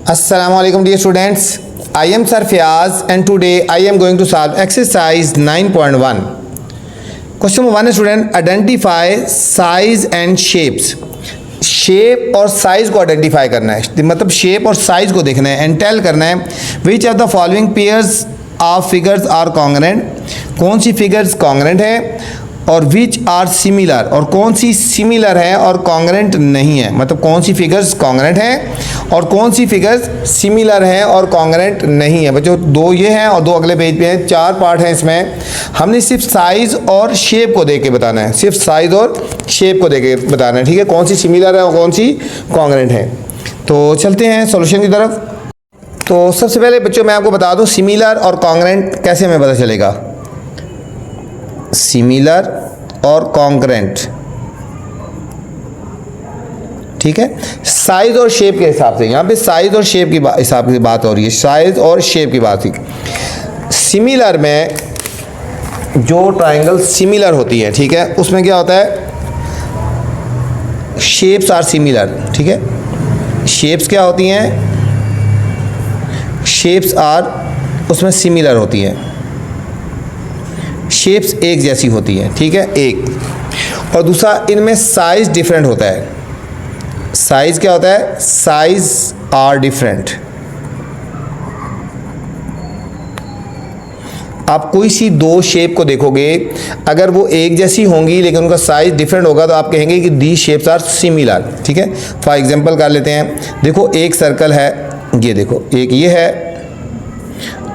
Assalamualaikum dear students. I am Sir Fiaz and today I am going to solve exercise 9.1. Question number 1 student, identify size and shapes. Shape और size को identify करना है, मतलब shape और size को देखना है एंड टेल करना है which of the following pairs of figures are congruent, कौन सी फिगर्स कॉन्ग्रेंट है, और विच आर सिमिलर, और कौन सी सिमिलर है और कॉन्ग्रेंट नहीं है, मतलब कौन सी फिगर्स कॉन्ग्रेंट हैं और कौन सी फिगर्स सिमिलर हैं और कॉन्ग्रेंट नहीं है। बच्चों दो ये हैं और दो अगले पेज पे हैं, 4 पार्ट हैं इसमें। हमने सिर्फ साइज और शेप को देख के बताना है, सिर्फ साइज और शेप को देख के बताना है, ठीक है, कौन सी सिमिलर है और कौन सी कॉन्ग्रेंट है। तो चलते हैं सॉल्यूशन की तरफ। तो सबसे पहले बच्चों मैं आपको बता दूं सिमिलर और कॉन्ग्रेंट कैसे हमें पता चलेगा। सिमिलर और कॉन्ग्रेंट, ठीक है, साइज और शेप के हिसाब से, यहाँ पे साइज और शेप की हिसाब से बात हो रही है, साइज और शेप की बात थी। सिमिलर में जो ट्रायंगल सिमिलर होती है, ठीक है, उसमें क्या होता है, शेप्स आर सिमिलर, ठीक है, शेप्स क्या होती हैं, शेप्स आर उसमें सिमिलर होती हैं, शेप्स एक जैसी होती हैं, ठीक है, एक। और दूसरा इनमें साइज डिफरेंट होता है, साइज क्या होता है, साइज आर डिफरेंट। आप कोई सी दो शेप को देखोगे, अगर वो एक जैसी होंगी लेकिन उनका साइज डिफरेंट होगा तो आप कहेंगे कि दी शेप्स आर सिमिलर, ठीक है। फॉर एग्जांपल कर लेते हैं, देखो एक सर्कल है, ये देखो एक ये है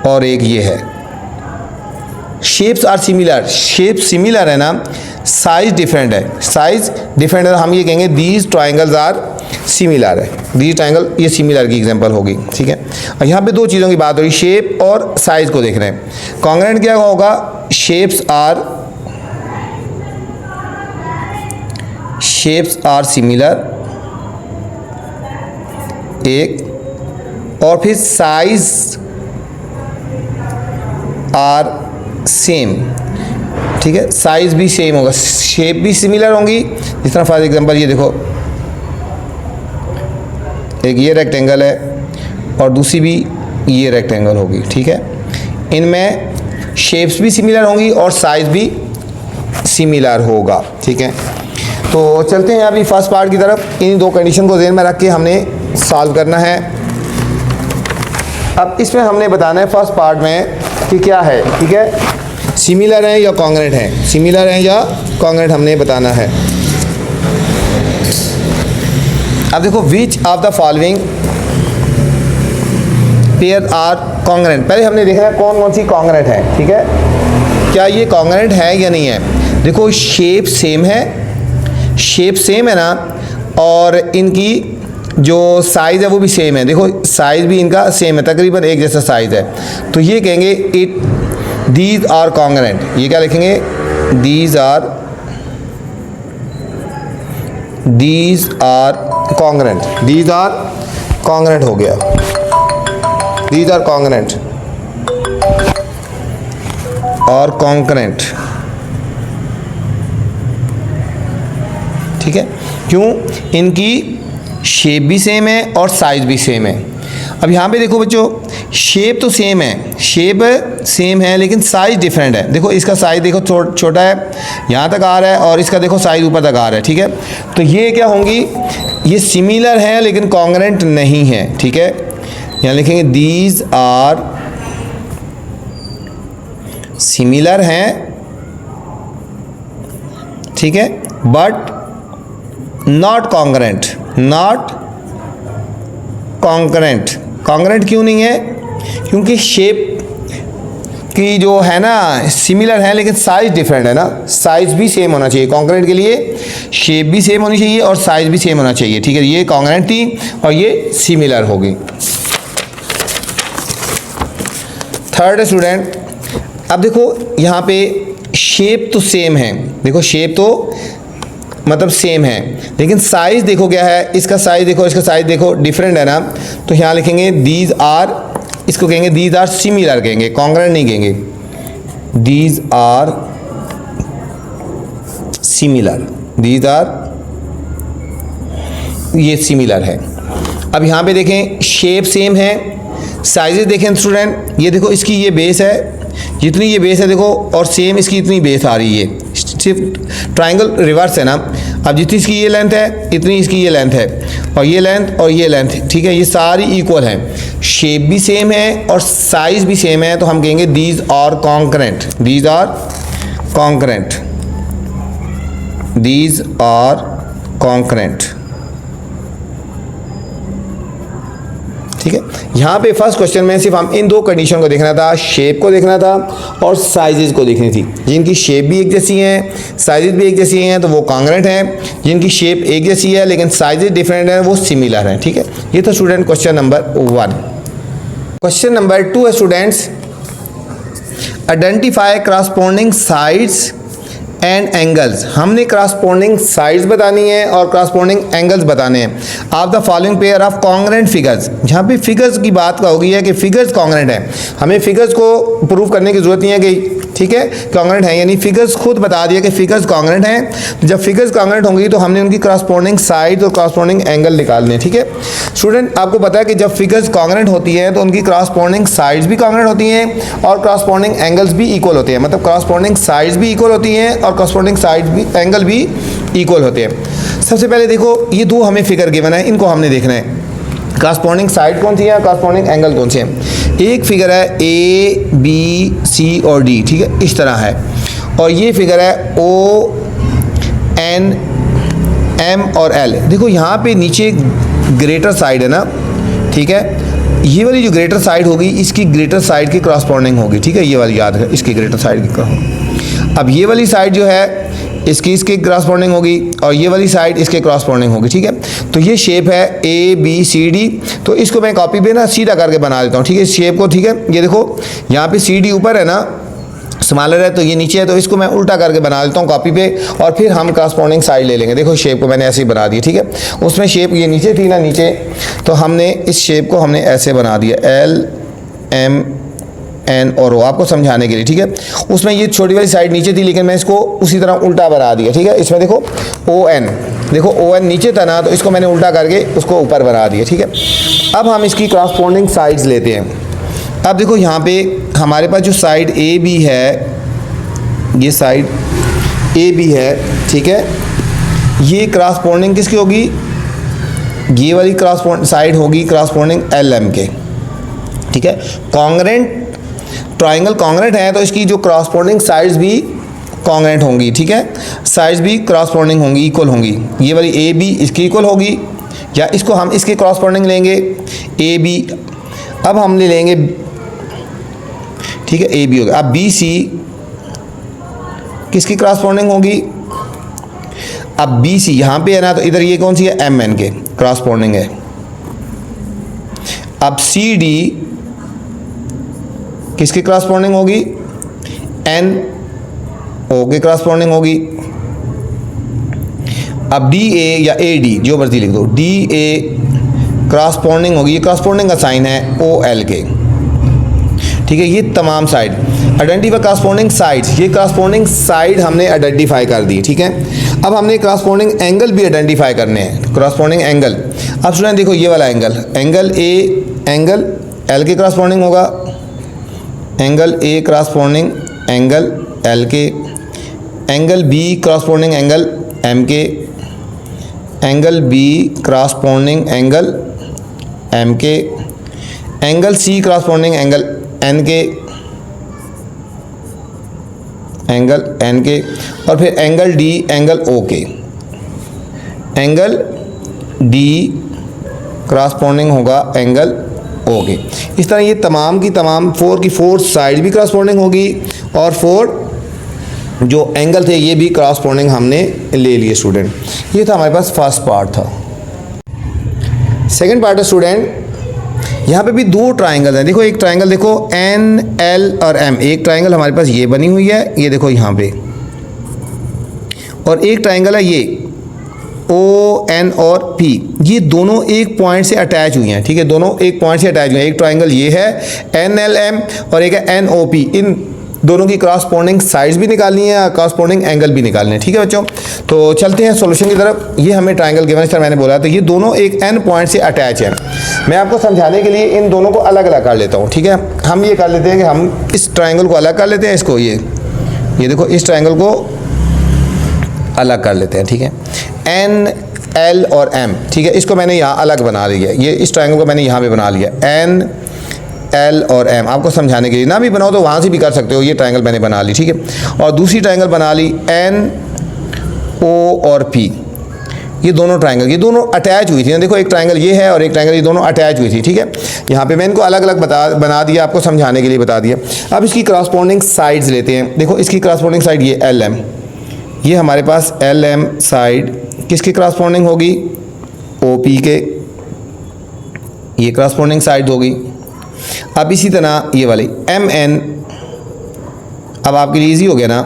और एक ये है, shapes are similar, shape similar है ना, साइज डिफरेंट है, साइज डिफरेंट है, हम ये कहेंगे दीज ट्रायंगल्स आर सिमिलर है, दीज ट्रायंगल, ये सिमिलर की एग्जांपल होगी, ठीक है। और यहाँ पे दो चीज़ों की बात हो रही, शेप और साइज को देख रहे हैं। कॉन्ग्रेंट क्या होगा, शेप्स आर सिमिलर, एक, और फिर साइज आर सेम, ठीक है, साइज भी सेम होगा, शेप भी सिमिलर होंगी। जिस तरह फॉर एग्जांपल ये देखो, एक ये रेक्टेंगल है और दूसरी भी ये रेक्टेंगल होगी, ठीक है, इनमें शेप्स भी सिमिलर होंगी और साइज भी सिमिलर होगा, ठीक है। तो चलते हैं अभी फर्स्ट पार्ट की तरफ। इन दो कंडीशन को ध्यान में रख के हमने सॉल्व करना है। अब इसमें हमने बताना है फर्स्ट पार्ट में कि क्या है, ठीक है, सिमिलर है या कॉन्ग्रेंट है, सिमिलर है या कॉन्ग्रेंट हमने बताना है। अब देखो which of the following pair are congruent, पहले हमने देखना है कौन कौन सी कॉन्ग्रेंट है, ठीक है, क्या ये कॉन्ग्रेंट है या नहीं है। देखो शेप सेम है, शेप सेम है ना, और इनकी जो साइज़ है वो भी सेम है, देखो साइज़ भी इनका सेम है, तकरीबन एक जैसा साइज़ है, तो ये कहेंगे इट दीज आर कॉन्ग्रेंट। ये क्या लिखेंगे, these are congruent, these are congruent हो गया, दीज आर कॉन्ग्रेंट और कॉन्करेंट, ठीक है, क्यों, इनकी शेप भी सेम है और साइज भी सेम है। अब यहाँ पे देखो बच्चों, शेप तो सेम है, शेप सेम है लेकिन साइज डिफरेंट है। देखो इसका साइज देखो छोटा है, यहाँ तक आ रहा है, और इसका देखो साइज ऊपर तक आ रहा है, ठीक है। तो ये क्या होंगी, ये सिमिलर है लेकिन कॉन्ग्रेंट नहीं है, ठीक है। यहाँ लिखेंगे दीज आर सिमिलर हैं, ठीक है, but not congruent, not concurrent. Concurrent क्यों नहीं है, क्योंकि शेप की जो है ना सिमिलर है लेकिन साइज डिफरेंट है ना, साइज भी सेम होना चाहिए। कॉन्करेंट के लिए शेप भी सेम होनी चाहिए और साइज भी सेम होना चाहिए, ठीक है। ये कॉन्करेंट थी और ये सिमिलर होगी। थर्ड स्टूडेंट, अब देखो यहाँ पे शेप तो सेम है, देखो शेप तो मतलब सेम है लेकिन साइज देखो क्या है, इसका साइज देखो, इसका साइज देखो डिफरेंट है ना, तो यहाँ लिखेंगे दीज आर, इसको कहेंगे दीज आर सिमिलर कहेंगे, कॉन्ग्रेंट नहीं कहेंगे, these are similar, these are, ये सिमिलर है। अब यहाँ पे देखें शेप सेम है, साइजेस देखें स्टूडेंट, ये देखो इसकी ये बेस है, जितनी ये बेस है देखो, और सेम इसकी इतनी बेस आ रही है, सिर्फ ट्राइंगल रिवर्स है ना। अब जितनी इसकी ये लेंथ है इतनी इसकी ये लेंथ है, और ये लेंथ और ये लेंथ, ठीक है, ये सारी इक्वल हैं, शेप भी सेम है और साइज भी सेम है, तो हम कहेंगे these are concurrent, these are concurrent, these are concurrent. ठीक है, यहाँ पे फर्स्ट क्वेश्चन में सिर्फ हम इन दो कंडीशन को देखना था, शेप को देखना था और साइजेस को देखनी थी। जिनकी शेप भी एक जैसी हैं, साइजेस भी एक जैसी हैं, तो वो कॉन्ग्रेंट हैं। जिनकी शेप एक जैसी है लेकिन साइजेस डिफरेंट हैं, वो सिमिलर हैं। ठीक है, ये था student question number 1। Question number 2 है students, identify corresponding sides and angles. हमने करस्पॉन्डिंग साइड्स बतानी है और करस्पॉन्डिंग एंगल्स बताने हैं of the following pair of congruent figures. जहाँ पे फिगर्स की बात होगी है कि फिगर्स कॉन्ग्रेंट है, हमें फिगर्स को प्रूव करने की जरूरत नहीं है कि ठीक है कॉन्ग्रेंट है, यानी फिगर्स खुद बता दिया कि फिगर्स कॉन्ग्रेंट हैं। जब फिगर्स कॉन्ग्रेंट होंगी तो हमने उनकी करस्पॉन्डिंग साइड्स और करस्पॉन्डिंग एंगल निकालने हैं। ठीक है स्टूडेंट, आपको पता है कि जब फिगर्स कॉन्ग्रेंट होती हैं तो उनकी करस्पॉन्डिंग साइड्स भी कॉन्ग्रेंट होती हैं और करस्पॉन्डिंग एंगल्स भी इक्वल होते हैं, मतलब करस्पॉन्डिंग साइड्स भी इक्वल होती हैं और करस्पॉन्डिंग साइड भी एंगल भी इक्वल होते हैं। सबसे पहले देखो ये दो हमें फिगर गिवन है, इनको हमने देखना है करस्पॉन्डिंग साइड कौन सी है, करस्पॉन्डिंग एंगल कौन से हैं। एक फिगर है ए बी सी और डी, ठीक है, इस तरह है, और ये फिगर है ओ एन एम और एल। देखो यहाँ पे नीचे ग्रेटर साइड है ना, ठीक है, ये वाली जो ग्रेटर साइड होगी इसकी ग्रेटर साइड की करस्पॉन्डिंग होगी। ठीक है, ये वाली याद है, इसकी ग्रेटर साइड की। अब ये वाली साइड जो है इसकी करस्पॉन्डिंग होगी और ये वाली साइड इसके करस्पॉन्डिंग होगी। ठीक है, तो ये शेप है ए बी सी डी, तो इसको मैं कॉपी पे ना सीधा करके बना देता हूँ। ठीक है, इस शेप को, ठीक है, ये देखो यहाँ पे सी डी ऊपर है ना, स्मॉलर है तो ये नीचे है, तो इसको मैं उल्टा करके बना देता हूँ कॉपी पे, और फिर हम करस्पॉन्डिंग साइड ले लेंगे। देखो शेप को मैंने ऐसे ही बना दिया। ठीक है, उसमें शेप ये नीचे थी ना, नीचे, तो हमने इस शेप को हमने ऐसे बना दिया, एल एम एन और ओ, आपको समझाने के लिए। ठीक है, उसमें ये छोटी वाली साइड नीचे थी लेकिन मैं इसको उसी तरह उल्टा बना दिया। ठीक है, इसमें देखो ओ एन, देखो ओ एन नीचे था ना, तो इसको मैंने उल्टा करके उसको ऊपर बना दिया। ठीक है, अब हम इसकी करस्पॉन्डिंग साइड्स लेते हैं। अब देखो यहाँ पे हमारे पास जो साइड ए बी है, ये साइड ए बी है, ठीक है, ये करस्पॉन्डिंग किसकी होगी, ये वाली करस्पॉन्डिंग साइड होगी करस्पॉन्डिंग एल एम के। ठीक है, कॉन्ग्रेंट ट्राइंगल कॉन्ग्रेंट है तो इसकी जो करस्पॉन्डिंग साइड्स भी कॉन्ग्रेंट होंगी। ठीक है, साइड्स भी करस्पॉन्डिंग होंगी, इक्वल होंगी। ये वाली ए बी इसकी इक्वल होगी, या इसको हम इसके करस्पॉन्डिंग लेंगे ए बी। अब हम ले लेंगे, ठीक है, ए बी हो गया। अब बी सी किसकी करस्पॉन्डिंग होगी, अब बी सी यहाँ पे है ना, तो इधर ये कौन सी है, एम एन के करस्पॉन्डिंग है। अब सी डी किसकी करस्पॉन्डिंग होगी, एन ओ के करस्पॉन्डिंग होगी। अब डी ए या ए डी जो मर्जी लिख दो, डी ए करस्पॉन्डिंग होगी, ये करस्पॉन्डिंग का साइन है ओ एल के। ठीक है, ये तमाम साइड आइडेंटिफाई करस्पॉन्डिंग साइड्स, ये करस्पॉन्डिंग साइड हमने आइडेंटिफाई कर दी। ठीक है, अब हमने करस्पॉन्डिंग एंगल भी आइडेंटिफाई करने हैं, करस्पॉन्डिंग एंगल। अब स्टूडेंट देखो ये वाला angle, angle A angle L के करस्पॉन्डिंग होगा, angle A corresponding angle L के, angle B corresponding angle M के, angle B corresponding angle M के, angle C corresponding angle N के, एंगल एन के, और फिर एंगल डी एंगल ओ के। एंगल डी करस्पॉन्डिंग होगा एंगल ओ के। इस तरह ये तमाम की तमाम 4 की 4 साइड भी करस्पॉन्डिंग होगी और 4 जो एंगल थे ये भी करस्पॉन्डिंग हमने ले लिए स्टूडेंट। ये था हमारे पास फर्स्ट पार्ट था। सेकंड पार्ट है स्टूडेंट, यहाँ पे भी दो ट्राइंगल हैं। देखो एक ट्राइंगल देखो एन एल और एम, एक ट्राइंगल हमारे पास ये बनी हुई है, ये देखो यहाँ पे, और एक ट्राइंगल है ये ओ एन और पी, ये दोनों एक पॉइंट से अटैच हुई हैं। ठीक है, दोनों एक पॉइंट से अटैच हुए हैं। एक ट्राइंगल ये है एन एल एम और एक है एन ओ पी। इन दोनों की क्रॉसपोंडिंग साइड्स भी निकालनी है और क्रॉसपोंडिंग एंगल भी निकालने हैं। ठीक है बच्चों, तो चलते हैं सॉल्यूशन की तरफ। ये हमें ट्रायंगल गिवन है, मैंने बोला तो ये दोनों एक एन पॉइंट से अटैच है। मैं आपको समझाने के लिए इन दोनों को अलग अलग कर लेता हूँ। ठीक है, हम ये कर लेते हैं कि हम इस ट्रायंगल को अलग कर लेते हैं, इसको ये देखो इस ट्रायंगल को अलग कर लेते हैं। ठीक है, एन एल और एम, ठीक है, इसको मैंने यहाँ अलग बना लिया, ये इस ट्रायंगल को मैंने यहाँ पे बना लिया, एन एल और एम, आपको समझाने के लिए। ना भी बनाओ तो वहाँ से भी कर सकते हो, ये ट्रायंगल मैंने बना ली। ठीक है, और दूसरी ट्रायंगल बना ली एन ओ और पी, ये दोनों ट्रायंगल, ये दोनों अटैच हुई थी ना। देखो एक ट्रायंगल ये है और एक ट्रायंगल, ये दोनों अटैच हुई थी। ठीक है, यहाँ पे मैं इनको अलग अलग बना दिया, आपको समझाने के लिए बता दिया। अब इसकी क्रॉसपोंडिंग साइड्स लेते हैं। देखो इसकी क्रॉसपोंडिंग साइड ये एल एम, ये हमारे पास एल एम साइड किसकी क्रॉसपोंडिंग होगी, ओ पी के, ये क्रॉसपोंडिंग साइड होगी। अब इसी तरह ये वाली एम एन, अब आपके लिए ईजी हो गया ना,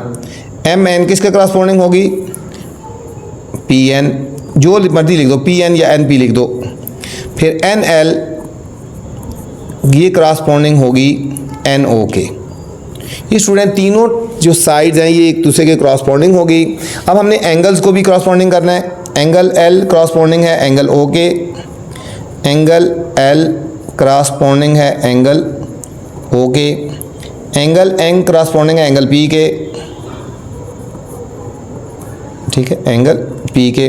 एम एन किसके क्रॉसपोंडिंग होगी, पी एन, जो मर्जी लिख दो, पी एन या एन पी लिख दो। फिर एन एल, ये क्रॉसपोंडिंग होगी एन ओ के। ये स्टूडेंट तीनों जो साइड्स हैं ये एक दूसरे के क्रॉसपोंडिंग होगी। अब हमने एंगल्स को भी क्रॉसपोंडिंग करना है। एंगल एल क्रॉसपोंडिंग है एंगल ओ के, एंगल एल क्रॉसपोंडिंग है एंगल ओ के, एंगल एन क्रॉसपोंडिंग है एंगल पी के। ठीक है, एंगल पी के,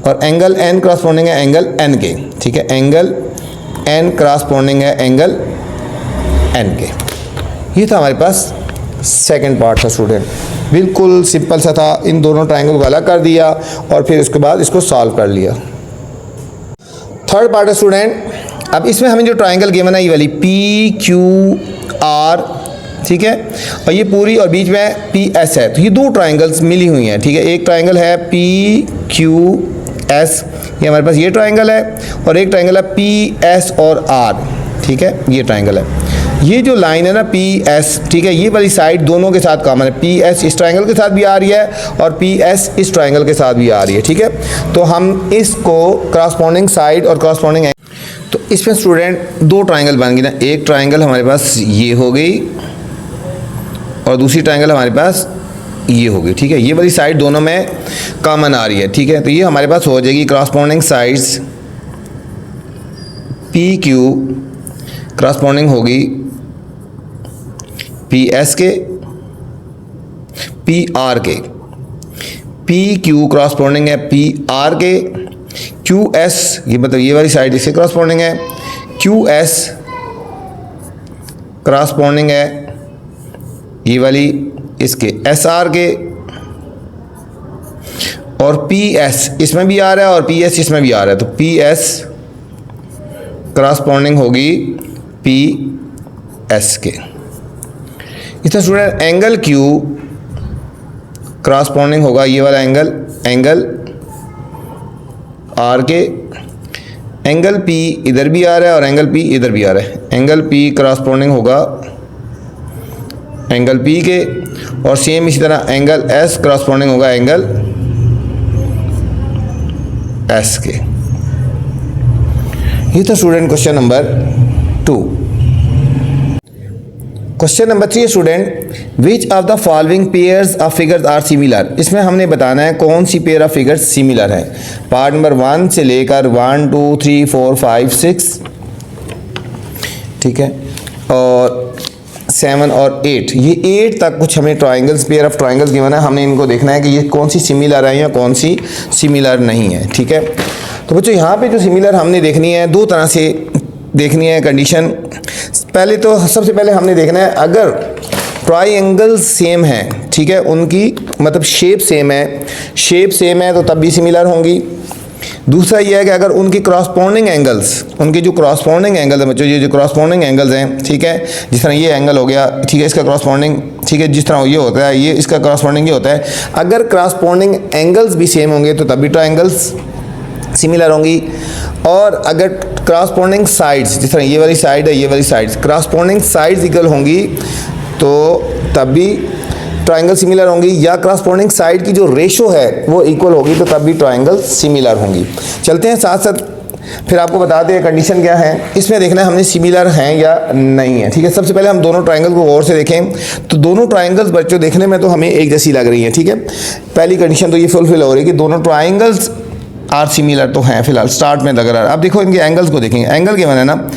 और एंगल एन क्रॉसपोंडिंग है एंगल एन के। ठीक है, एंगल एन क्रॉसपोंडिंग है एंगल एन के। ये था हमारे पास सेकंड पार्ट था स्टूडेंट, बिल्कुल सिंपल सा था। इन दोनों ट्रायंगल को अलग कर दिया और फिर उसके बाद इसको सॉल्व कर लिया। थर्ड पार्ट है स्टूडेंट, अब इसमें हमें जो ट्रायंगल गिवन है ये वाली पी क्यू आर, ठीक है, और ये पूरी और बीच में पी एस है। तो ये दो ट्रायंगल्स मिली हुई हैं। ठीक है, एक ट्रायंगल है पी क्यू एस, ये हमारे पास ये ट्रायंगल है, और एक ट्रायंगल है पी एस और आर। ठीक है, ये ट्रायंगल है। ये जो लाइन है ना पी एस, ठीक है, ये वाली साइड दोनों के साथ कॉमन है। पी एस इस ट्रायंगल के साथ भी आ रही है और पी एस इस ट्रायंगल के साथ भी आ रही है। ठीक है, तो हम इसको क्रॉसपोंडिंग साइड और क्रॉसपोंडिंग, तो इसमें स्टूडेंट दो ट्रायंगल बन गई ना। एक ट्रायंगल हमारे पास ये हो गई और दूसरी ट्रायंगल हमारे पास ये हो गई। ठीक है, ये वाली साइड दोनों में कॉमन आ रही है। ठीक है, तो ये हमारे पास हो जाएगी corresponding sides P Q corresponding होगी पी एस के, पी आर के। पी क्यू क्रॉसपोंडिंग है पी आर के, क्यू एस ये मतलब ये वाली साइड इससे क्रॉसपोंडिंग है, क्यू एस क्रॉसपोंडिंग है ये वाली इसके एस आर के, और पी एस इसमें भी आ रहा है और पी एस इसमें भी आ रहा है। तो पी एस क्रॉसपोंडिंग होगी पी एस के। इसमें स्टूडेंट एंगल क्यू क्रॉसपोंडिंग होगा ये वाला एंगल, एंगल आर के, एंगल पी इधर भी आ रहा है और एंगल पी इधर भी आ रहा है। एंगल पी क्रॉसपोंडिंग होगा एंगल पी के, और सेम इसी तरह एंगल एस क्रॉसपोंडिंग होगा एंगल एस के। ये था student question number 2। Question number 3 student, which of the following pairs of figures are similar. इसमें हमने बताना है कौन सी पेयर ऑफ फिगर्स सिमिलर है। पार्ट नंबर 1 से लेकर 1 2 3 4 5 6, ठीक है, और 7 और 8, ये 8 तक कुछ हमें triangles, pair of triangles given है। हमने इनको देखना है कि ये कौन सी सिमिलर है या कौन सी सिमिलर नहीं है। ठीक है, तो बच्चों यहाँ पे जो सिमिलर हमने देखनी है दो तरह से देखनी है कंडीशन। पहले तो सबसे पहले हमने देखना है अगर ट्राइंगल्स सेम हैं, ठीक है, उनकी मतलब शेप सेम है तो तब भी सिमिलर होंगी। दूसरा ये है कि अगर उनकी क्रॉसपोंडिंग एंगल्स, उनके जो क्रॉसपोंडिंग एंगल है बच्चों, ये जो क्रॉसपोंडिंग एंगल्स हैं, ठीक है, जिस तरह ये एंगल हो गया, ठीक है, इसका क्रॉसपोंडिंग, ठीक है, जिस तरह ये होता है, ये इसका क्रॉसपोंडिंग ये होता है। अगर क्रॉसपोंडिंग एंगल्स भी सेम होंगे तो तब भी ट्राइंगल्स सिमिलर होंगी। और अगर क्रॉसपोंडिंग साइड्स, जिस तरह ये वाली साइड है, ये वाली साइड्स, क्रॉसपोंडिंग साइड्स इक्वल होंगी तो तब भी ट्राइंगल सिमिलर होंगी, या क्रॉसपोंडिंग साइड की जो रेशो है वो इक्वल होगी तो तब भी ट्राइंगल सिमिलर होंगी। चलते हैं साथ साथ फिर आपको बताते हैं कंडीशन क्या है। इसमें देखना है हमने सिमिलर हैं या नहीं है, ठीक है। सबसे पहले हम दोनों ट्रायंगल को गौर से देखें तो दोनों ट्रायंगल्स बच्चों देखने में तो हमें एक जैसी लग रही है, ठीक है। पहली कंडीशन तो ये फुलफिल हो रही है कि दोनों ट्रायंगल्स आर सिमिलर तो हैं फिलहाल स्टार्ट में लग रहा है। अब देखो इनके एंगल्स को देखेंगे, एंगल के बना है ना,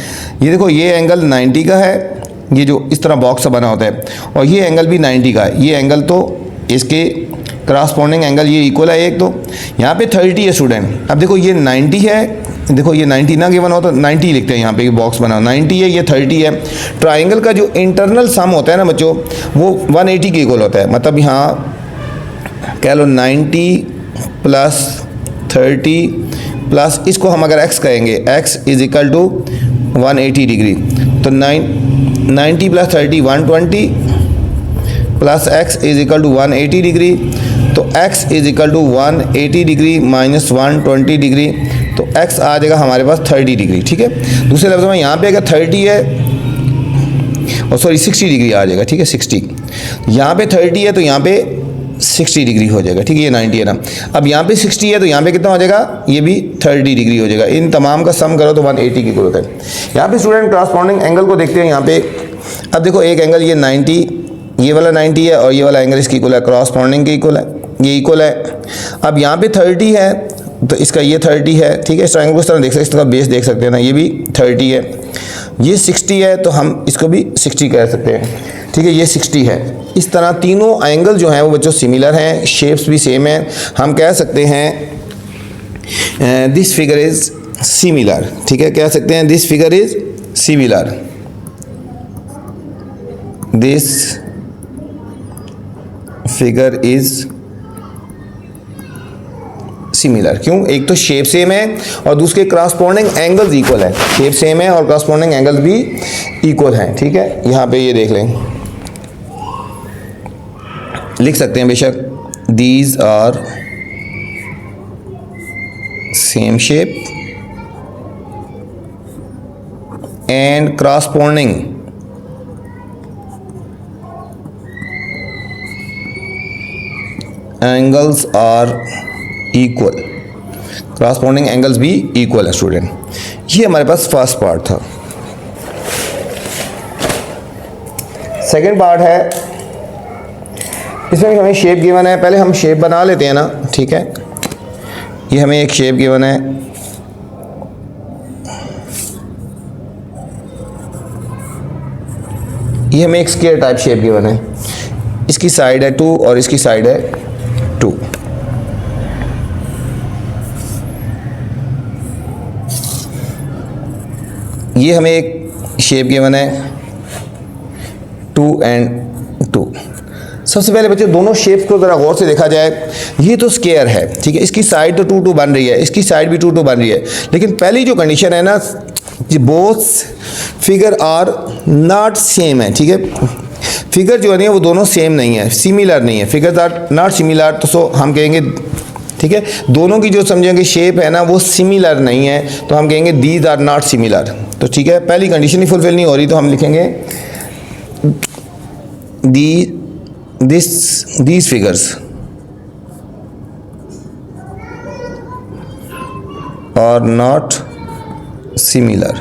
ये देखो ये एंगल 90 का है, ये जो इस तरह बॉक्स बना होता है, और ये एंगल भी 90 का है। ये एंगल तो इसके क्रॉसपोंडिंग एंगल ये इक्वल है एक, तो यहाँ पे 30 है स्टूडेंट। अब देखो ये 90 है, देखो ये 90 ना गिवन हो तो 90 लिखते हैं यहाँ पे, बॉक्स बना 90 है, ये 30 है। ट्राइंगल का जो इंटरनल सम होता है ना बच्चों वो 180 के इक्वल होता है। मतलब यहाँ कह लो 90 प्लस 30 प्लस इसको हम अगर x कहेंगे, x is equal to 180 degree, तो 90 plus 30 120 plus x is equal to 180 degree, तो x is equal to 180 degree minus 120 degree, तो x आ जाएगा हमारे पास 30 डिग्री, ठीक है। दूसरे लफ्ज़ में यहाँ पे अगर 30 है और सॉरी 60 डिग्री आ जाएगा, ठीक है। 60 यहाँ पे 30 है तो यहाँ पे 60 डिग्री हो जाएगा, ठीक है। ये 90 है ना, अब यहाँ पे 60 है तो यहाँ पे कितना हो जाएगा, ये भी 30 डिग्री हो जाएगा। इन तमाम का सम करो तो 180 की इक्वल होता है। यहाँ पे स्टूडेंट क्रॉसपोंडिंग एंगल को देखते हैं यहाँ पे। अब देखो एक एंगल ये 90, ये वाला 90 है और ये वाला एंगल इसकी इक्वल है, क्रॉसपोंडिंग के इक्वल है, ये इक्वल है। अब यहाँ पे 30 है तो इसका ये 30 है, ठीक है। इस ट्रायंगल को इस तरह देख सकते हैं, इसका बेस देख सकते हैं ना, ये भी 30 है, ये 60 है तो हम इसको भी 60 कह सकते हैं, ठीक है। ये 60 है। इस तरह तीनों एंगल जो हैं वो बच्चों सिमिलर हैं, शेप्स भी सेम हैं। हम कह सकते हैं दिस फिगर इज सिमिलर, ठीक है। कह सकते हैं this figure is similar, this figure is similar. क्यों? एक तो शेप सेम है और दूसरे क्रॉसपोंडिंग एंगल्स इक्वल है। शेप सेम है और क्रॉसपोंडिंग एंगल्स भी इक्वल हैं, ठीक है। यहाँ पे ये देख लें, लिख सकते हैं बेशक, these are same shape and corresponding angles are equal, corresponding angles भी इक्वल है स्टूडेंट। ये हमारे पास फर्स्ट पार्ट था। सेकंड पार्ट है, इसमें भी हमें शेप गिवन है। पहले हम शेप बना लेते हैं ना, ठीक है। ये हमें एक शेप गिवन है, ये हमें एक स्क्वायर टाइप शेप गिवन है। इसकी साइड है 2 और इसकी साइड है 2। ये हमें एक शेप गिवन है 2 एंड 2। सबसे पहले बच्चों दोनों शेप्स को ज़रा गौर से देखा जाए। ये तो स्क्वायर है, ठीक है। इसकी साइड तो 2 2 बन रही है, इसकी साइड भी 2 2 बन रही है। लेकिन पहली जो कंडीशन है ना, both figure are not same है, ठीक है। फिगर जो है वो दोनों सेम नहीं है, सिमिलर नहीं है। फिगर्स आर नॉट सिमिलर, तो सो हम कहेंगे, ठीक है, दोनों की जो समझेंगे शेप है ना वो सिमिलर नहीं है, तो हम कहेंगे दीज आर नॉट सिमिलर। तो ठीक है, पहली कंडीशन ही फुलफिल नहीं हो रही, तो हम लिखेंगे these figures are not similar,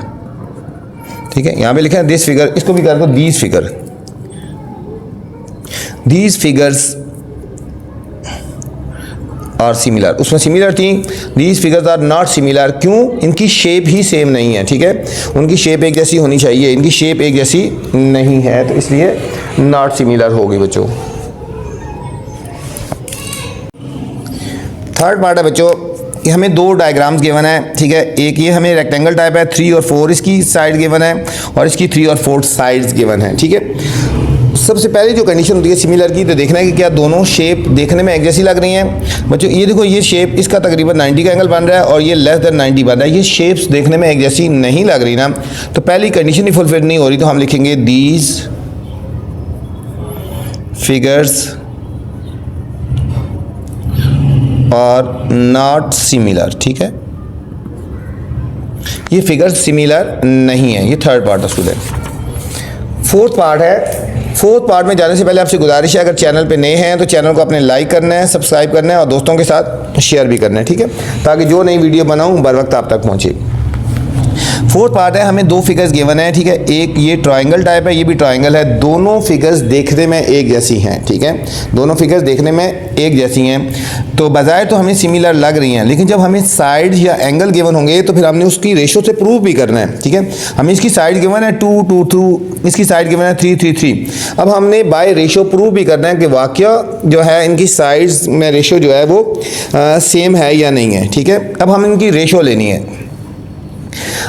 ठीक है। यहाँ पे लिखा है दिस फिगर, इसको भी कर दो these figure, these figures are similar। उसमें सिमिलर थी, these figures are not similar। क्यों? इनकी शेप ही सेम नहीं है, ठीक है। उनकी शेप एक जैसी होनी चाहिए, इनकी शेप एक जैसी नहीं है, तो इसलिए नॉट सिमिलर होगी बच्चों। थर्ड पार्ट है बच्चों, ये हमें 2 डायग्राम्स गिवन है, ठीक है। एक ये हमें रेक्टेंगल टाइप है, 3 और 4 इसकी साइड गिवन है और इसकी 3 और 4 साइड्स गिवन है, ठीक है। सबसे पहले जो कंडीशन होती है सिमिलर की, तो देखना है कि क्या दोनों शेप देखने में एक जैसी लग रही हैं। बच्चों ये देखो, ये शेप इसका तकरीबन 90 का एंगल बन रहा है और ये लेस देन 90 बन रहा है। ये शेप्स देखने में एक जैसी नहीं लग रही ना, तो पहली कंडीशन ही फुलफिल नहीं हो रही, तो हम लिखेंगे these figures are not similar, ठीक है। ये फिगर्स सिमिलर नहीं है। ये थर्ड पार्ट है स्टूडेंट। फोर्थ पार्ट है। फोर्थ पार्ट में जाने से पहले आपसे गुजारिश है, अगर चैनल पे नए हैं तो चैनल को अपने लाइक करना है, सब्सक्राइब करना है और दोस्तों के साथ शेयर भी करना है, ठीक है, ताकि जो नई वीडियो बनाऊं बर वक्त आप तक पहुंचे। फोर्थ पार्ट है, हमें दो फिगर्स गिवन है, ठीक है, एक ये ट्रायंगल टाइप है, ये भी ट्रायंगल है, दोनों फिगर्स देखने में एक जैसी हैं, ठीक है, दोनों फिगर्स देखने में एक जैसी हैं, तो बजाय तो हमें सिमिलर लग रही हैं, लेकिन जब हमें साइड या एंगल गिवन होंगे तो फिर हमने उसकी रेशो से प्रूव भी करना है, ठीक है। हमें इसकी साइड गिवन है 2 2 2, इसकी साइड गिवन है 3 3 3। अब हमने बाय रेशो प्रूव भी करना है कि वाकया जो है इनकी साइड्स में रेशो जो है वो सेम है या नहीं है, ठीक है। अब हम इनकी रेशो लेनी है।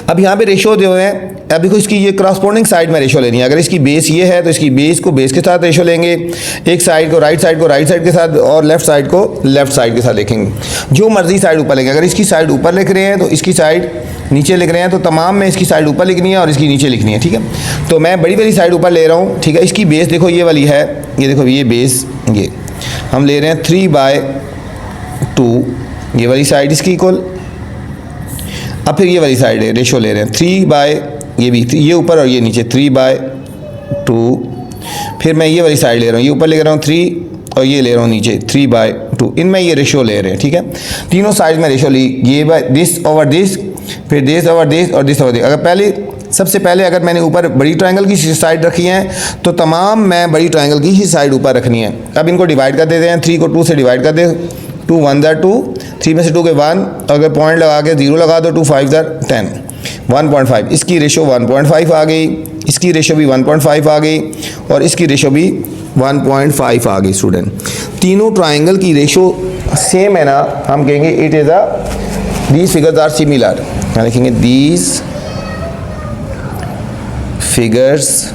अब यहाँ पे रेशो जो है, अब देखो इसकी ये क्रॉसपोंडिंग साइड में रेशो लेनी है। अगर इसकी बेस ये है तो इसकी बेस को बेस के साथ रेशो लेंगे, एक साइड को राइट साइड के साथ और लेफ्ट साइड को लेफ्ट साइड के साथ लिखेंगे। जो मर्जी साइड ऊपर लेंगे, अगर इसकी साइड ऊपर लिख रहे हैं तो इसकी साइड नीचे लिख रहे हैं, तो तमाम में इसकी साइड ऊपर लिखनी है और इसकी नीचे लिखनी है, ठीक है। तो मैं बड़ी वाली साइड ऊपर ले रहा हूँ, ठीक है। इसकी बेस देखो ये वाली है, ये देखो ये बेस, ये हम ले रहे हैं 3/2, ये वाली साइड इसकी इक्वल। अब फिर ये वाली साइड है, रेशो ले रहे हैं 3 ये भी ये ऊपर और ये नीचे 3/2। फिर मैं ये वाली साइड ले रहा हूँ, ये ऊपर ले रहा हूँ 3 और ये ले रहा हूँ नीचे 3/2। इनमें ये रेशो ले रहे हैं, ठीक है। तीनों साइड में रेशो ली, ये बाय दिस ओवर दिस, फिर दिस ओवर दिस और दिस ओवर दिस। अगर सबसे पहले अगर मैंने ऊपर बड़ी ट्रायंगल की साइड रखी है तो तमाम मैं बड़ी ट्रायंगल की ही साइड ऊपर रखनी है। अब इनको डिवाइड कर देते हैं, 3 को 2 से डिवाइड कर दे, 2 1 2, 3 में से 2 के 1, अगर पॉइंट लगा के 0 लगा दो, 2 5 10, 1.5। इसकी रेशो 1.5 आ गई, इसकी रेशो भी 1.5 आ गई और इसकी रेशो भी 1.5 आ गई। स्टूडेंट, तीनों ट्रायंगल की रेशो सेम है ना, हम कहेंगे it is these figures are similar. यहाँ लिखेंगे these figures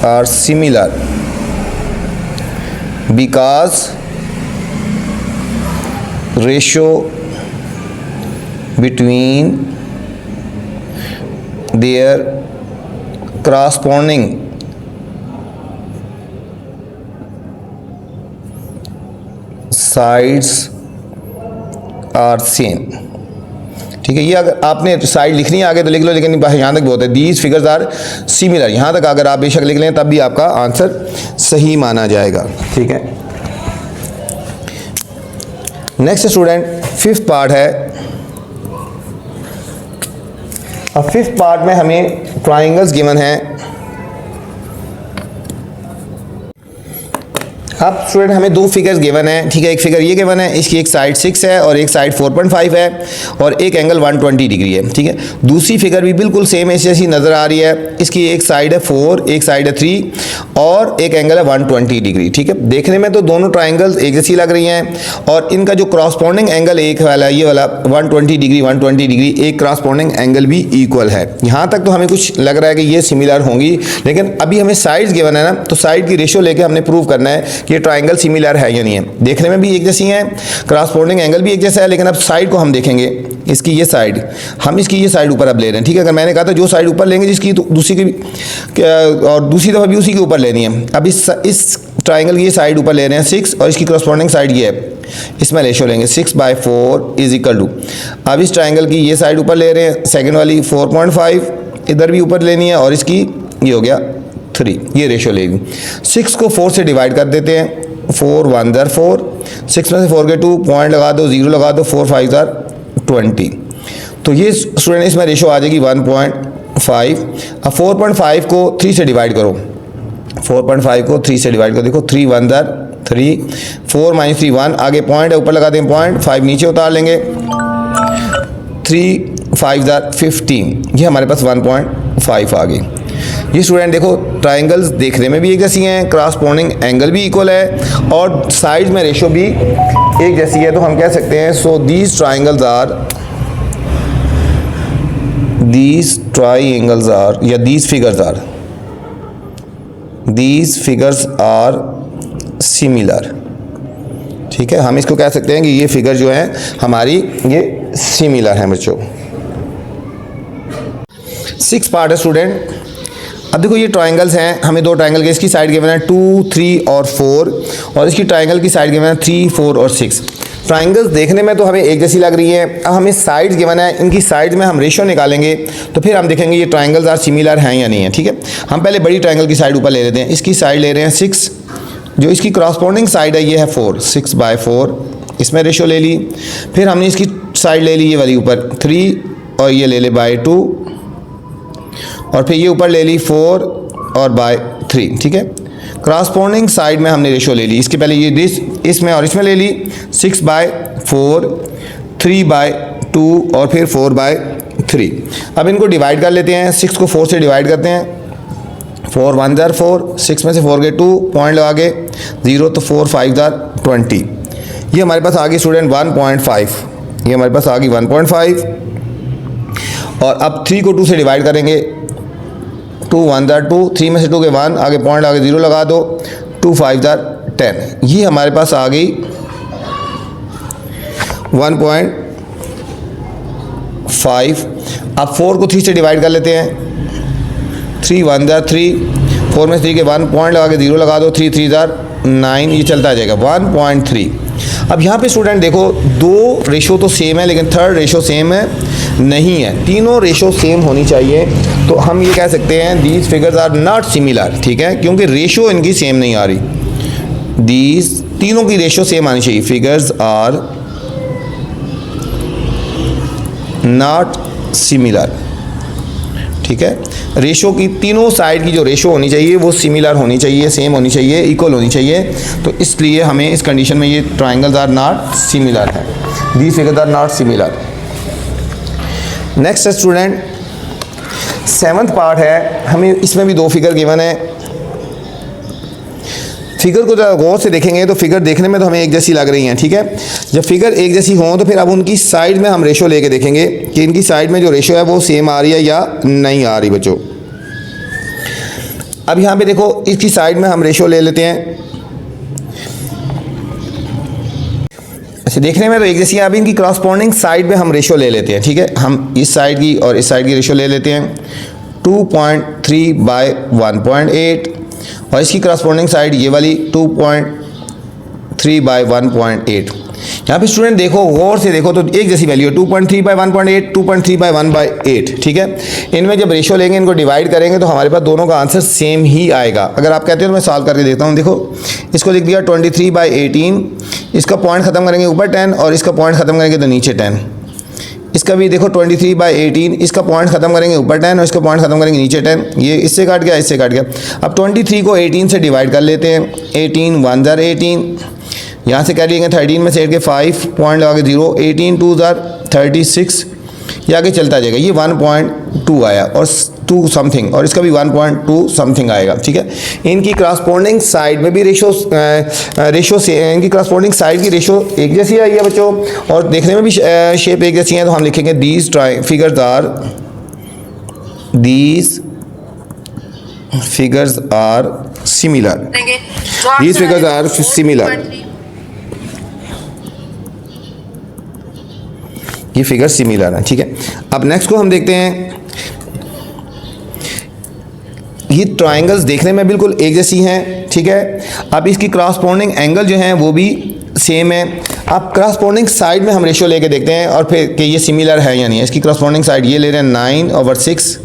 are similar because ratio between their corresponding sides are same, ठीक है। ये अगर आपने साइड लिखनी है आगे तो लिख लो, लेकिन यहाँ तक बहुत है, दीज फिगर्स आर सिमिलर, यहाँ तक अगर आप बेशक लिख लें तब भी आपका आंसर सही माना जाएगा, ठीक है। नेक्स्ट स्टूडेंट, फिफ्थ पार्ट है। अब फिफ्थ पार्ट में हमें ट्राइंगल्स गिवन हैं। अब स्टूडेंट हमें दो फिगर्स गिवन है, ठीक है। एक फिगर ये गिवन है, इसकी एक साइड 6 है और एक साइड 4.5 है और एक एंगल 120 डिग्री है, ठीक है। दूसरी फिगर भी बिल्कुल सेम ऐसी जैसी नज़र आ रही है, इसकी एक साइड है 4, एक साइड है 3 और एक एंगल है 120 डिग्री, ठीक है। देखने में तो दोनों ट्राइंगल्स एक जैसी लग रही हैं और इनका जो क्रॉसपॉन्डिंग एंगल एक वाला ये वाला 120 डिग्री, एक क्रॉसपॉन्डिंग एंगल भी इक्वल है। यहाँ तक तो हमें कुछ लग रहा है कि ये सिमिलर होंगी, लेकिन अभी हमें साइड्स गिवन है ना, तो साइड की रेशियो लेके हमने प्रूव करना है ये ट्राइंगल सिमिलर है या नहीं है। देखने में भी एक जैसी हैं, क्रॉसपॉन्डिंग एंगल भी एक जैसा है, लेकिन अब साइड को हम देखेंगे। इसकी ये साइड, हम इसकी ये साइड ऊपर अब ले रहे हैं, ठीक है। अगर मैंने कहा था जो साइड ऊपर लेंगे जिसकी तो दूसरी की और दूसरी दफ़ा भी उसी के ऊपर लेनी है। अब इस ट्राइंगल की ये साइड ऊपर ले रहे हैं 6 और इसकी क्रॉसपॉन्डिंग साइड ये है, इसमें रेशो लेंगे 6/4 इज इक्वल टू। अब इस ट्राइंगल की ये साइड ऊपर ले रहे हैं, सेकेंड वाली 4.5 इधर भी ऊपर लेनी है और इसकी ये हो गया 3, ये रेशो लेगी। 6 को 4 से डिवाइड कर देते हैं, 4 1 4, 6 में से 4 के 2 पॉइंट लगा दो, 0 लगा दो, 4 5 20। तो ये स्टूडेंट इसमें रेशो आ जाएगी 1.5। अब 4.5 को 3 से डिवाइड करो, 4.5 को 3 से डिवाइड करो, देखो 3 1 3, 4 - 3 1, आगे पॉइंट है ऊपर लगा दें पॉइंट, 5 नीचे उतार लेंगे, 3 5 15, ये हमारे पास 1.5 आ गई। ये स्टूडेंट देखो ट्राइंगल्स देखने में भी एक जैसी हैं, क्रॉसपॉन्डिंग एंगल भी इक्वल है और साइड में रेशो भी एक जैसी है, तो हम कह सकते हैं सो दीज ट्राइंगल्स आर या दीज फिगर्स आर सिमिलर, ठीक है। हम इसको कह सकते हैं कि ये फिगर जो है हमारी ये सिमिलर है बच्चों। 6 पार्ट है स्टूडेंट। अब देखो ये ट्राइंगल्स हैं, हमें दो ट्राइंगल के, इसकी साइड गिवन है 2 3 और 4 और इसकी ट्राइंगल की साइड गिवन है 3 4 और 6। ट्राइंगल्स देखने में तो हमें एक जैसी लग रही है। अब हमें साइड्स गिवन है, इनकी साइड में हम रेशो निकालेंगे तो फिर हम देखेंगे ये ट्राइंगल्स आर सिमिलर हैं या नहीं है, ठीक है। हम पहले बड़ी ट्राइंगल की साइड ऊपर ले लेते हैं, इसकी साइड ले रहे हैं 6, जो इसकी क्रॉसपॉन्डिंग साइड है ये है 4, 6/4, इसमें रेशो ले ली। फिर हमने इसकी साइड ले ली ये वाली ऊपर 3 और ये ले ले बाय 2 और फिर ये ऊपर ले ली 4 और बाय 3, ठीक है। क्रॉसपोर्डिंग साइड में हमने रेशो ले ली, इसके पहले ये इसमें और इसमें ले ली 6/4, 3/2 और फिर 4/3। अब इनको डिवाइड कर लेते हैं, 6 को 4 से डिवाइड करते हैं, 4 1 जार 4, 6 में से 4 गए 2, पॉइंट लगा के 0 तो 4 5 जार 20। ये हमारे पास आ गई स्टूडेंट 1.5, ये हमारे पास आ गई 1.5। और अब 3 को 2 से डिवाइड करेंगे, 2 1 जार 2, 3 में से 2 के 1, आगे पॉइंट लगा के 0 लगा दो, 2 5 जार 10। ये हमारे पास आ गई 1.5। अब 4 को 3 से डिवाइड कर लेते हैं, 3 1 जार 3, 4 में से 3 के 1, पॉइंट लगा के 0 लगा दो, 3 3 जार 9, ये चलता जाएगा 1.3। अब यहाँ पे स्टूडेंट देखो, दो रेशो तो सेम है लेकिन थर्ड रेशो सेम है नहीं है, तीनों रेशो सेम होनी चाहिए। तो हम ये कह सकते हैं these figures are not similar, ठीक है, क्योंकि रेशो इनकी सेम नहीं आ रही। दीज तीनों की रेशो सेम आनी चाहिए, फिगर्स आर नॉट सिमिलर, ठीक है। रेशो की तीनों साइड की जो रेशो होनी चाहिए वो सिमिलर होनी चाहिए, सेम होनी चाहिए, इक्वल होनी चाहिए। तो इसलिए हमें इस कंडीशन में ये ट्राइंगल्स आर नॉट सिमिलर है, these figures are not similar. Next student 7th part है, हमें इसमें भी दो फिगर गिवन है। फिगर को जरा गौर से देखेंगे तो फिगर देखने में तो हमें एक जैसी लग रही हैं, ठीक है। जब फिगर एक जैसी हों तो फिर अब उनकी साइड में हम रेशो लेके देखेंगे कि इनकी साइड में जो रेशो है वो सेम आ रही है या नहीं आ रही बच्चों। अब यहाँ पे देखो, इसकी साइड में हम रेशो ले लेते हैं। अच्छा, देखने में तो एक जैसी है, अब इनकी क्रॉसपोर्डिंग साइड में हम रेशो ले लेते हैं, ठीक है। हम इस साइड की और इस साइड की रेशो ले लेते हैं, 2.3/1.8 और इसकी करस्पॉन्डिंग साइड ये वाली 2.3/1.8। यहाँ पे स्टूडेंट देखो, गौर से देखो तो एक जैसी वैल्यू है, 2.3/1.8, 2.3/1/8, ठीक है। इनमें जब रेशो लेंगे, इनको डिवाइड करेंगे तो हमारे पास दोनों का आंसर सेम ही आएगा। अगर आप कहते हो तो मैं सॉल्व करके देखता हूँ। देखो, इसको लिख दिया 23/18, इसका पॉइंट ख़त्म करेंगे ऊपर 10 और इसका पॉइंट ख़त्म करेंगे तो नीचे 10। इसका भी देखो 23/18, इसका पॉइंट ख़त्म करेंगे ऊपर 10 और इसका पॉइंट ख़त्म करेंगे नीचे 10। ये इससे काट गया, इससे काट गया। अब 23 को 18 से डिवाइड कर लेते हैं, 18 1 जार 18, यहाँ से कर लेंगे 13 में से 8 के 5, पॉइंट लगा के 0, 18 2 जार 36, ये आगे चलता जाएगा। ये 1.2 आया और 2 समथिंग, और इसका भी 1.2 समथिंग आएगा, ठीक है। इनकी करस्पॉन्डिंग साइड में भी रेशो से इनकी करस्पॉन्डिंग साइड की रेशो एक जैसी आई है बच्चों, और देखने में भी शेप एक जैसी है। तो हम लिखेंगे these figures are similar, these figures are similar, ये फिगर सिमिलर है, ठीक है। अब नेक्स्ट को हम देखते हैं। ये ट्रायंगल्स देखने में बिल्कुल एक जैसी हैं, ठीक है। अब इसकी क्रॉसपोर्डिंग एंगल जो हैं वो भी सेम है। अब क्रॉसपोर्डिंग साइड में हम रेशियो लेके देखते हैं और फिर कि ये सिमिलर है या नहीं है। इसकी क्रॉसपोर्डिंग साइड ये ले रहे हैं 9/6।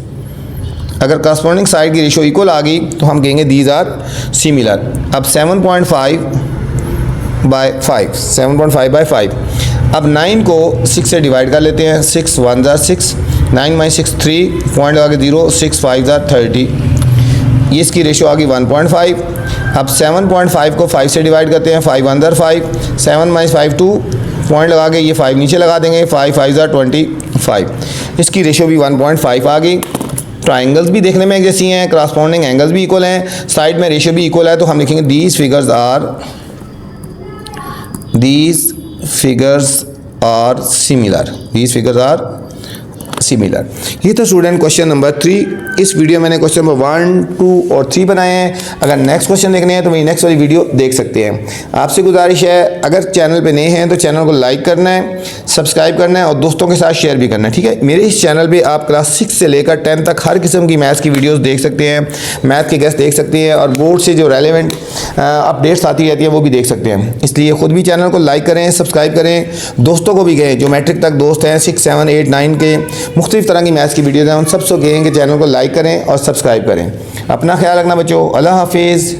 अगर क्रॉसपोर्डिंग साइड की रेशियो इक्वल आ गई तो हम कहेंगे दीज आर सिमिलर। अब 7.5/5। अब 9 को 6 से डिवाइड कर लेते हैं, 6 1 जार 6, 9 - 6 3, पॉइंट लगा के 0, 6 5 जार 30। ये इसकी रेशियो आ गई 1.5। अब 7.5 को 5 से डिवाइड करते हैं, 5 1 जार 5, 7 - 5 2, पॉइंट लगा के ये 5 नीचे लगा देंगे, 5 5 जार 25। इसकी रेशियो भी 1.5 आ गई। ट्राइंगल्स भी देखने में एक जैसी हैं, क्रॉसपोर्डिंग एंगल्स भी इक्वल हैं, साइड में रेशियो भी इक्वल है। तो हम लिखेंगे दीज फिगर्स आर सिमिलर। ये तो स्टूडेंट क्वेश्चन नंबर 3। इस वीडियो में मैंने क्वेश्चन नंबर 1, 2 और 3 बनाए हैं। अगर नेक्स्ट क्वेश्चन देखने हैं तो मेरी नेक्स्ट वाली वीडियो देख सकते हैं। आपसे गुजारिश है, अगर चैनल पे नए हैं तो चैनल को लाइक करना है, सब्सक्राइब करना है और दोस्तों के साथ शेयर भी करना है, ठीक है। मेरे इस चैनल पे आप क्लास 6 से लेकर 10 तक हर किस्म की मैथ्स की वीडियोज़ देख सकते हैं, मैथ के गेस्ट देख सकते हैं और बोर्ड से जो रेलिवेंट अपडेट्स आती रहती हैं वो भी देख सकते हैं। इसलिए ख़ुद भी चैनल को लाइक करें, सब्सक्राइब करें, दोस्तों को भी कहें जो मैट्रिक तक दोस्त हैं, 6 7 8 9 के मुख्तलिफ तरह की मैथ्स की वीडियोज़ हैं, उन सबसे कहें कि चैनल को लाइक करें और सब्सक्राइब करें। अपना ख्याल रखना बच्चों। अल्लाह हाफिज़।